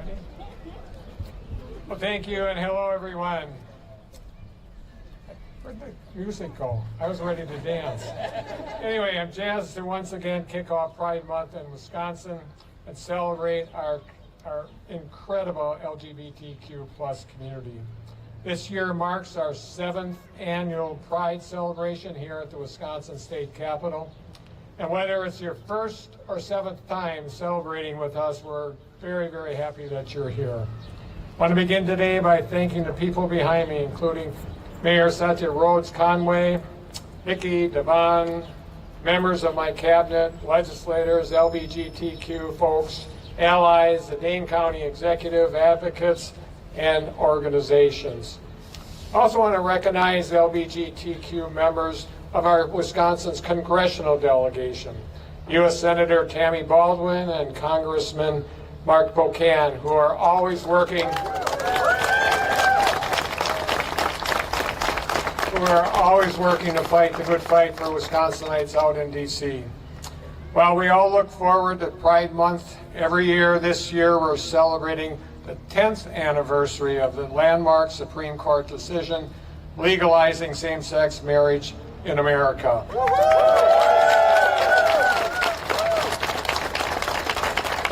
Ready? Well, thank you, and hello, everyone. Where'd the music go? I was ready to dance. Anyway, I'm jazzed to once again kick off Pride Month in Wisconsin and celebrate our incredible LGBTQ plus community. This year marks our 7th annual Pride celebration here at the Wisconsin State Capitol. And whether it's your first or 7th time celebrating with us, we're very, very happy that you're here. I want to begin today by thanking the people behind me, including Mayor Satya Rhodes Conway, Nikki Devon, members of my cabinet, legislators, LGBTQ folks, allies, the Dane County executive, advocates, and organizations. I also want to recognize LGBTQ members of our Wisconsin's congressional delegation, U.S. Senator Tammy Baldwin and Congressman Mark Pocan, who are always working to fight the good fight for Wisconsinites out in D.C. While we all look forward to Pride Month every year, this year we're celebrating the 10th anniversary of the landmark Supreme Court decision legalizing same-sex marriage in America.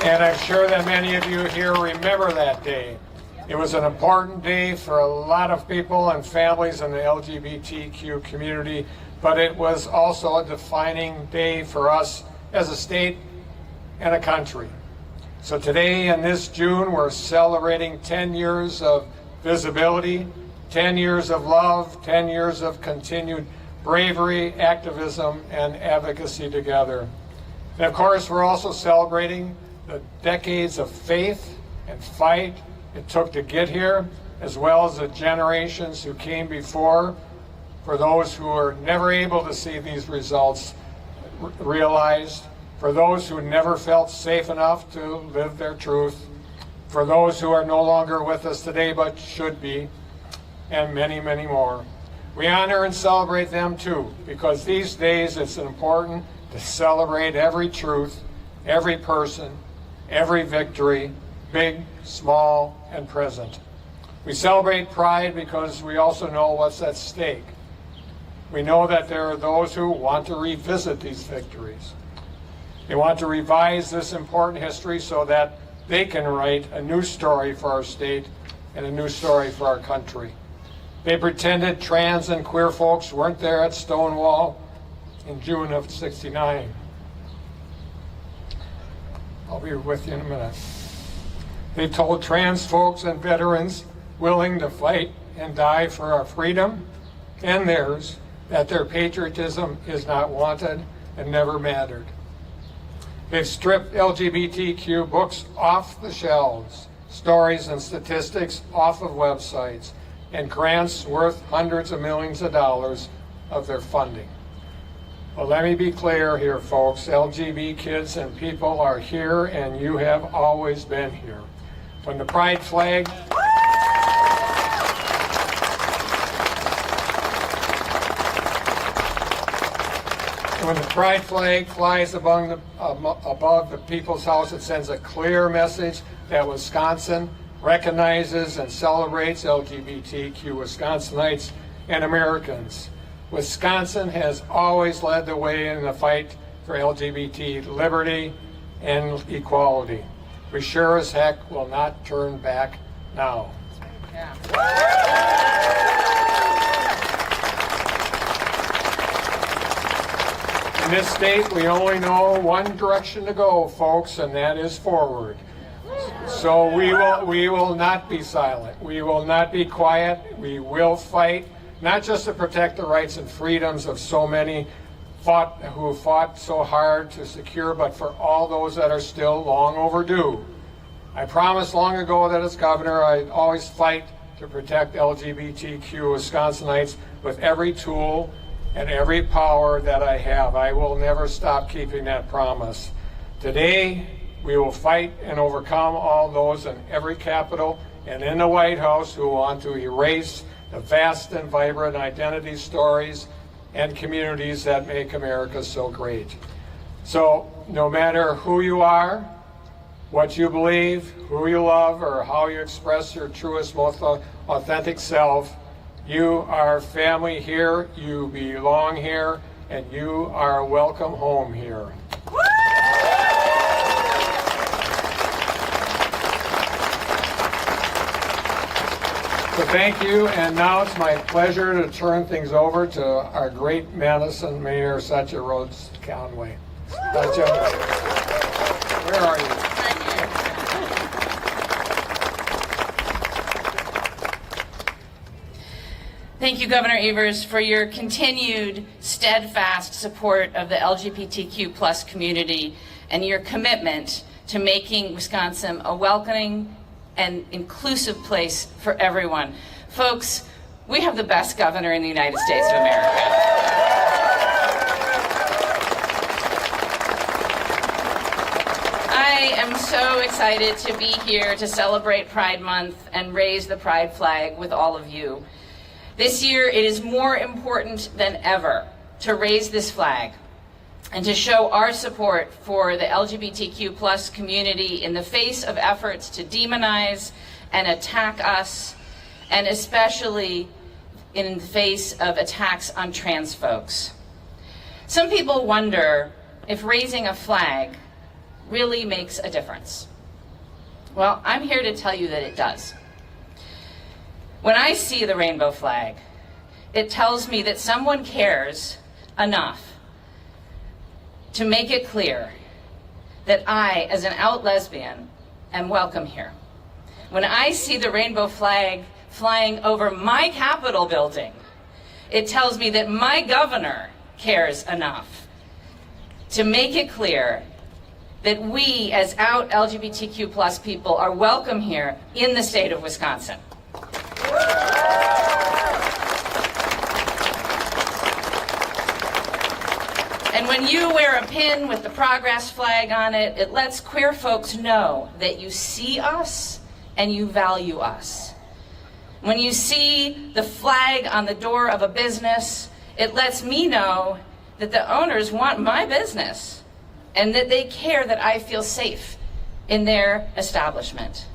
And I'm sure that many of you here remember that day. It was an important day for a lot of people and families in the LGBTQ community, but it was also a defining day for us as a state and a country. So today in this June, we're celebrating 10 years of visibility, 10 years of love, 10 years of continued bravery, activism, and advocacy together. And of course, we're also celebrating the decades of faith and fight it took to get here, as well as the generations who came before, for those who were never able to see these results realized, for those who never felt safe enough to live their truth, for those who are no longer with us today but should be, and many, many more. We honor and celebrate them too, because these days it's important to celebrate every truth, every person, every victory, big, small, and present. We celebrate Pride because we also know what's at stake. We know that there are those who want to revisit these victories. They want to revise this important history so that they can write a new story for our state and a new story for our country. They pretended trans and queer folks weren't there at Stonewall in June of '69. I'll be with you in a minute. They told trans folks and veterans willing to fight and die for our freedom and theirs that their patriotism is not wanted and never mattered. They've stripped LGBTQ books off the shelves, stories and statistics off of websites, and grants worth hundreds of millions of dollars of their funding. Well, let me be clear here, folks. LGBT kids and people are here, and you have always been here. When the pride flag flies above the People's House, it sends a clear message that Wisconsin recognizes and celebrates LGBTQ Wisconsinites and Americans. Wisconsin has always led the way in the fight for LGBT liberty and equality. We sure as heck will not turn back now. Yeah. In this state, we only know one direction to go, folks, and that is forward. So we will not be silent. We will not be quiet. We will fight, not just to protect the rights and freedoms of so many who fought so hard to secure, but for all those that are still long overdue. I promised long ago that as governor, I'd always fight to protect LGBTQ Wisconsinites with every tool and every power that I have. I will never stop keeping that promise. Today, we will fight and overcome all those in every Capitol and in the White House who want to erase the vast and vibrant identity stories and communities that make America so great. So no matter who you are, what you believe, who you love, or how you express your truest, most authentic self, you are family here, you belong here, and you are welcome home here. So thank you, and now it's my pleasure to turn things over to our great Madison Mayor, Satya Rhodes Conway. Satya, where are you? Thank you, Governor Evers, for your continued steadfast support of the LGBTQ+ community and your commitment to making Wisconsin a welcoming and inclusive place for everyone. Folks, we have the best governor in the United States of America. I am so excited to be here to celebrate Pride Month and raise the Pride flag with all of you. This year, it is more important than ever to raise this flag and to show our support for the LGBTQ+ community in the face of efforts to demonize and attack us, and especially in the face of attacks on trans folks. Some people wonder if raising a flag really makes a difference. Well, I'm here to tell you that it does. When I see the rainbow flag, it tells me that someone cares enough to make it clear that I, as an out lesbian, am welcome here. When I see the rainbow flag flying over my Capitol building, it tells me that my governor cares enough to make it clear that we, as out LGBTQ+ people, are welcome here in the state of Wisconsin. And when you wear a pin with the Progress flag on it, it lets queer folks know that you see us and you value us. When you see the flag on the door of a business, it lets me know that the owners want my business and that they care that I feel safe in their establishment.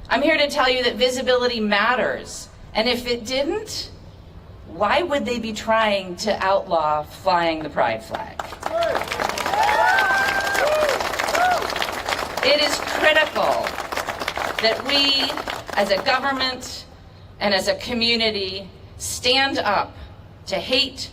I'm here to tell you that visibility matters, and if it didn't, why would they be trying to outlaw flying the pride flag? It is critical that we, as a government and as a community, stand up to hate,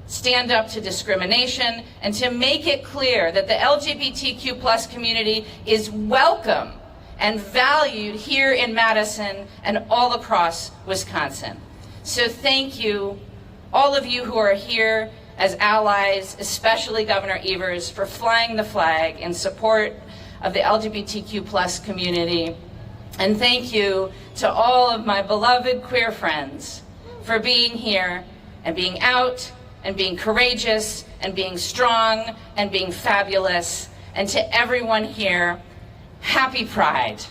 stand up to discrimination, and to make it clear that the LGBTQ+ community is welcome and valued here in Madison and all across Wisconsin. So thank you, all of you who are here as allies, especially Governor Evers, for flying the flag in support of the LGBTQ+ community. And thank you to all of my beloved queer friends for being here and being out and being courageous and being strong and being fabulous. And to everyone here, happy Pride.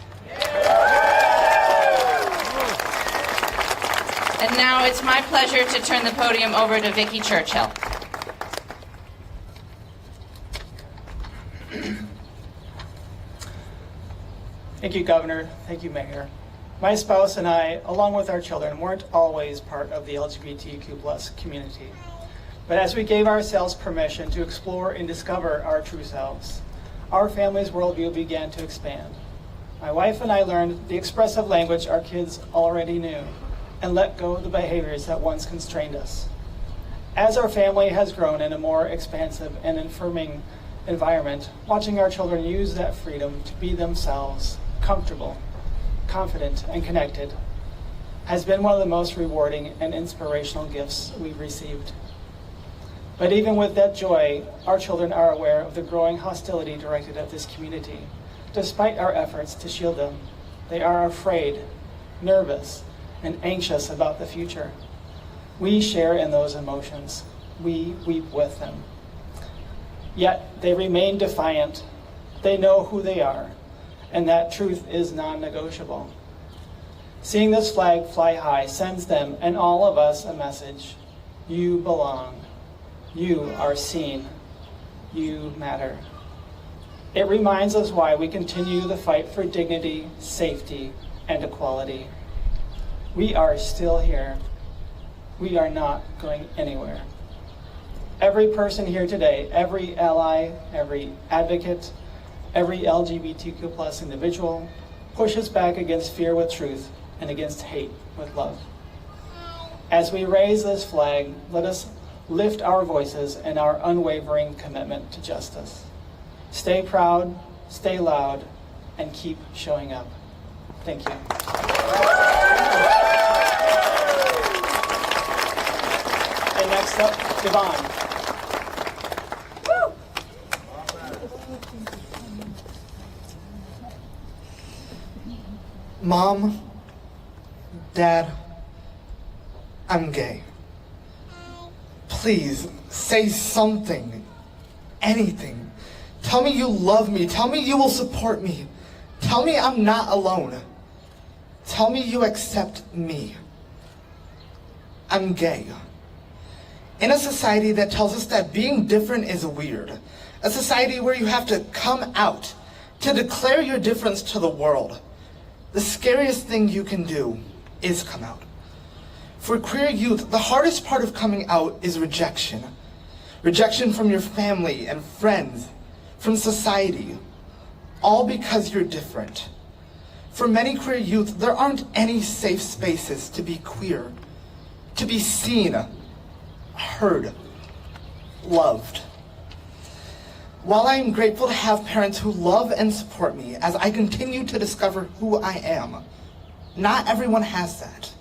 And now it's my pleasure to turn the podium over to Vicki Churchill. Thank you, Governor. Thank you, Mayor. My spouse and I, along with our children, weren't always part of the LGBTQ+ community. But as we gave ourselves permission to explore and discover our true selves, our family's worldview began to expand. My wife and I learned the expressive language our kids already knew and let go of the behaviors that once constrained us. As our family has grown in a more expansive and affirming environment, watching our children use that freedom to be themselves, comfortable, confident, and connected, has been one of the most rewarding and inspirational gifts we've received. But even with that joy, our children are aware of the growing hostility directed at this community. Despite our efforts to shield them, they are afraid, nervous, and anxious about the future. We share in those emotions. We weep with them. Yet they remain defiant. They know who they are, and that truth is non-negotiable. Seeing this flag fly high sends them and all of us a message. You belong. You are seen. You matter. It reminds us why we continue the fight for dignity, safety, and equality. We are still here. We are not going anywhere. Every person here today, every ally, every advocate, every LGBTQ plus individual pushes back against fear with truth and against hate with love. As we raise this flag, let us lift our voices and our unwavering commitment to justice. Stay proud, stay loud, and keep showing up. Thank you. And next up, Devon. Mom, Dad, I'm gay. Please, say something, anything. Tell me you love me. Tell me you will support me. Tell me I'm not alone. Tell me you accept me. I'm gay. In a society that tells us that being different is weird, a society where you have to come out to declare your difference to the world, the scariest thing you can do is come out. For queer youth, the hardest part of coming out is rejection. Rejection from your family and friends, from society, all because you're different. For many queer youth, there aren't any safe spaces to be queer, to be seen, heard, loved. While I am grateful to have parents who love and support me as I continue to discover who I am, not everyone has that.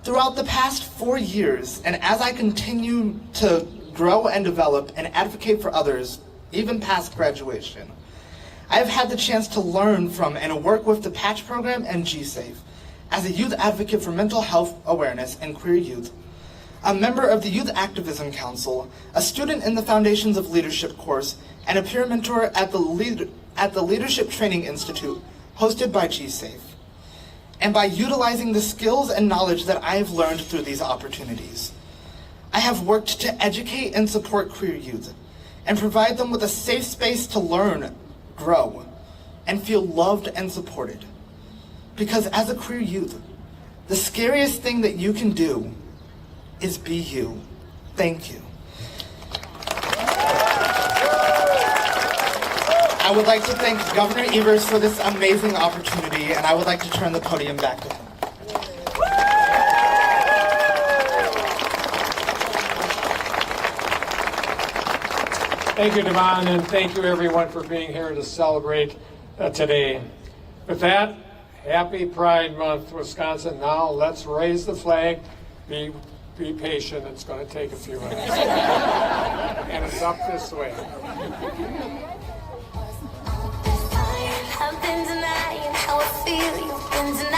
Throughout the past 4 years, and as I continue to grow and develop and advocate for others, even past graduation, I have had the chance to learn from and work with the Patch Program and G-Safe as a youth advocate for mental health awareness and queer youth, a member of the Youth Activism Council, a student in the Foundations of Leadership course, and a peer mentor at the Leadership Training Institute hosted by G-Safe. And by utilizing the skills and knowledge that I have learned through these opportunities, I have worked to educate and support queer youth and provide them with a safe space to learn, grow, and feel loved and supported. Because as a queer youth, the scariest thing that you can do is be you. Thank you. I would like to thank Governor Evers for this amazing opportunity, and I would like to turn the podium back to him. Thank you, Devon, and thank you everyone for being here to celebrate today. With that, happy Pride Month, Wisconsin. Now let's raise the flag. Be patient, it's going to take a few minutes. And it's up this way. I've been denying how I feel, you've been denying.